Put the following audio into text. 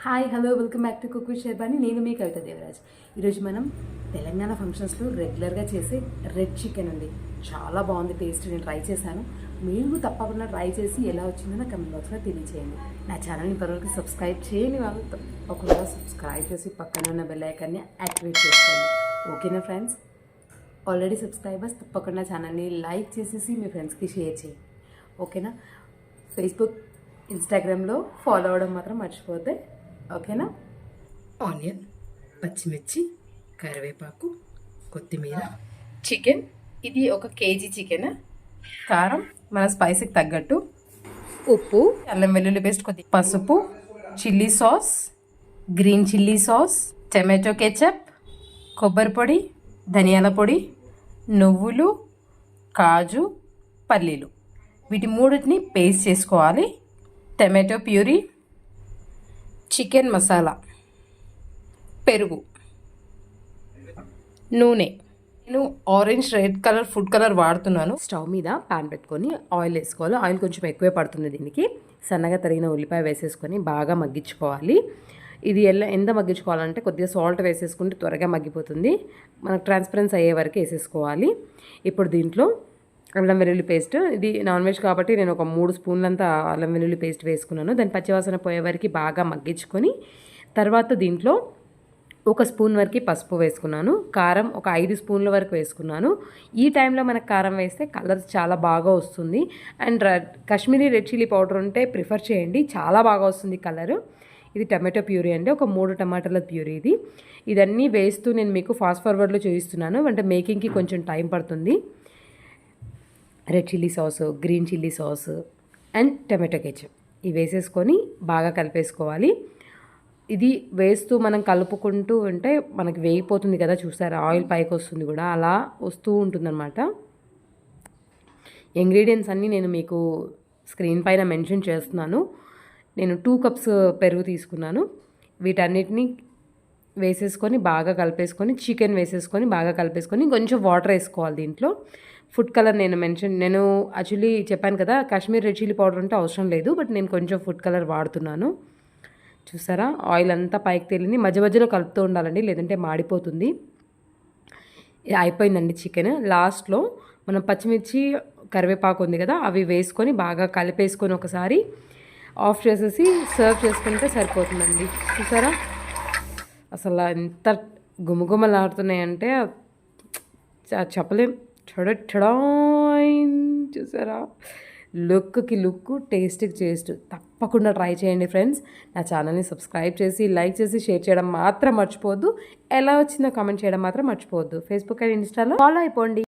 Hi hello welcome back to cook with Sherbani. నేను మీ కవిత దేవరాజ్. ఈరోజు మనం తెలంగాణ ఫంక్షన్స్లో రెగ్యులర్గా చేసే రెడ్ చికెన్ అండి. చాలా బాగుంది టేస్ట్. నేను ట్రై చేశాను. మీరు తప్పకుండా ట్రై చేసి ఎలా వచ్చిందో నా కమెంట్ బాక్స్లో తెలియచేయండి. నా ఛానల్ని ఇప్పటివరకు సబ్స్క్రైబ్ చేయని వాళ్ళు తప్పకుండా సబ్స్క్రైబ్ చేసి పక్కన ఉన్న బెల్ ఐకాన్ని యాక్టివేట్ చేసుకోండి. ఓకేనా ఫ్రెండ్స్? ఆల్రెడీ సబ్స్క్రైబర్స్ తప్పకుండా ఛానల్ని లైక్ చేసేసి మీ ఫ్రెండ్స్కి షేర్ చేయండి. ఓకేనా? ఫేస్బుక్ ఇన్స్టాగ్రామ్లో ఫాలో అవ్వడం మాత్రం మర్చిపోతే. ఓకేనా? ఆనియన్, పచ్చిమిర్చి, కరివేపాకు, కొత్తిమీర, చికెన్. ఇది 1 కేజీ చికెన్. కారం మన స్పైసీకి తగ్గట్టు, ఉప్పు, అల్లం వెల్లుల్లి పేస్ట్, కొద్ది పసుపు, chilli sauce, green chilli sauce, tomato ketchup, కొబ్బరి పొడి, ధనియాల పొడి, నువ్వులు, కాజు, పల్లీలు. వీటి మూడింటిని పేస్ట్ చేసుకోవాలి. టమాటో ప్యూరీ, చికెన్ మసాలా, పెరుగు, నూనె. నేను orange red colour food colour వాడుతున్నాను. స్టవ్ మీద పాన్ పెట్టుకొని ఆయిల్ వేసుకోవాలి. ఆయిల్ కొంచెం ఎక్కువే పడుతుంది దీనికి. సన్నగా తరిగిన ఉల్లిపాయ వేసేసుకొని బాగా మగ్గించుకోవాలి. ఇది ఎంత మగ్గించుకోవాలంటే కొద్దిగా సాల్ట్ వేసేసుకుంటే త్వరగా మగ్గిపోతుంది. మనకు ట్రాన్స్పరెన్స్ అయ్యే వరకు వేసేసుకోవాలి. ఇప్పుడు దీంట్లో అల్లం వెల్లుల్లి పేస్ట్, ఇది నాన్ వెజ్ కాబట్టి నేను ఒక 3 స్పూన్లంతా అల్లం వెల్లుల్లి పేస్ట్ వేసుకున్నాను. దాని పచ్చివాసన పోయే వరకు బాగా మగ్గించుకొని తర్వాత దీంట్లో 1 స్పూన్ వరకు పసుపు వేసుకున్నాను. కారం ఒక 5 స్పూన్ల వరకు వేసుకున్నాను. ఈ టైంలో మనకు కారం వేస్తే కలర్ చాలా బాగా వస్తుంది. And Kashmiri red chilli powder ఉంటే ప్రిఫర్ చేయండి, చాలా బాగా వస్తుంది కలరు. ఇది టమాటో ప్యూరీ అండి, ఒక 3 టమాటాల ప్యూరీ ఇది. ఇదన్నీ వేస్తూ నేను మీకు ఫాస్ట్ ఫార్వర్డ్లో చూపిస్తున్నాను, అంటే మేకింగ్కి కొంచెం టైం పడుతుంది. Red chilli sauce, green chilli sauce and tomato ketchup ఇవి వేసేసుకొని బాగా కలిపేసుకోవాలి. ఇది వేస్తూ మనం కలుపుకుంటూ ఉంటే మనకి వేగిపోతుంది కదా, చూసారా ఆయిల్ పైకి వస్తుంది కూడా, అలా వస్తూ ఉంటుందన్నమాట. ఇంగ్రీడియంట్స్ అన్నీ నేను మీకు స్క్రీన్ పైన మెన్షన్ చేస్తున్నాను. నేను 2 కప్స్ పెరుగు తీసుకున్నాను. వీటన్నిటిని వేసేసుకొని బాగా కలిపేసుకొని చికెన్ వేసేసుకొని బాగా కలిపేసుకొని కొంచెం వాటర్ వేసుకోవాలి. దీంట్లో ఫుడ్ కలర్ నేను యాక్చువల్లీ చెప్పాను కదా, కాశ్మీర్ రెడ్ చిల్లీ పౌడర్ అంటే అవసరం లేదు, బట్ నేను కొంచెం ఫుడ్ కలర్ వాడుతున్నాను. చూసారా ఆయిల్ అంతా పైకి తేలింది. మధ్య మధ్యలో కలుపుతూ ఉండాలండి, లేదంటే మాడిపోతుంది. అయిపోయిందండి చికెన్. లాస్ట్లో మనం పచ్చిమిర్చి, కరివేపాకు ఉంది కదా, అవి వేసుకొని బాగా కలిపేసుకొని ఒకసారి ఆఫ్ చేసేసి సర్వ్ చేసుకుంటే సరిపోతుందండి. చూసారా అసలు ఎంత గుమగుమలాడుతున్నాయంటే చెప్పలేం. చూసారా లుక్కి లుక్, టేస్ట్కి టేస్ట్. తప్పకుండా ట్రై చేయండి ఫ్రెండ్స్. నా ఛానల్ని సబ్స్క్రైబ్ చేసి లైక్ చేసి షేర్ చేయడం మాత్రం మర్చిపోవద్దు. ఎలా వచ్చిందో కామెంట్ చేయడం మాత్రం మర్చిపోవద్దు. ఫేస్బుక్ అండ్ ఇన్స్టాలో ఫాలో అయిపోండి.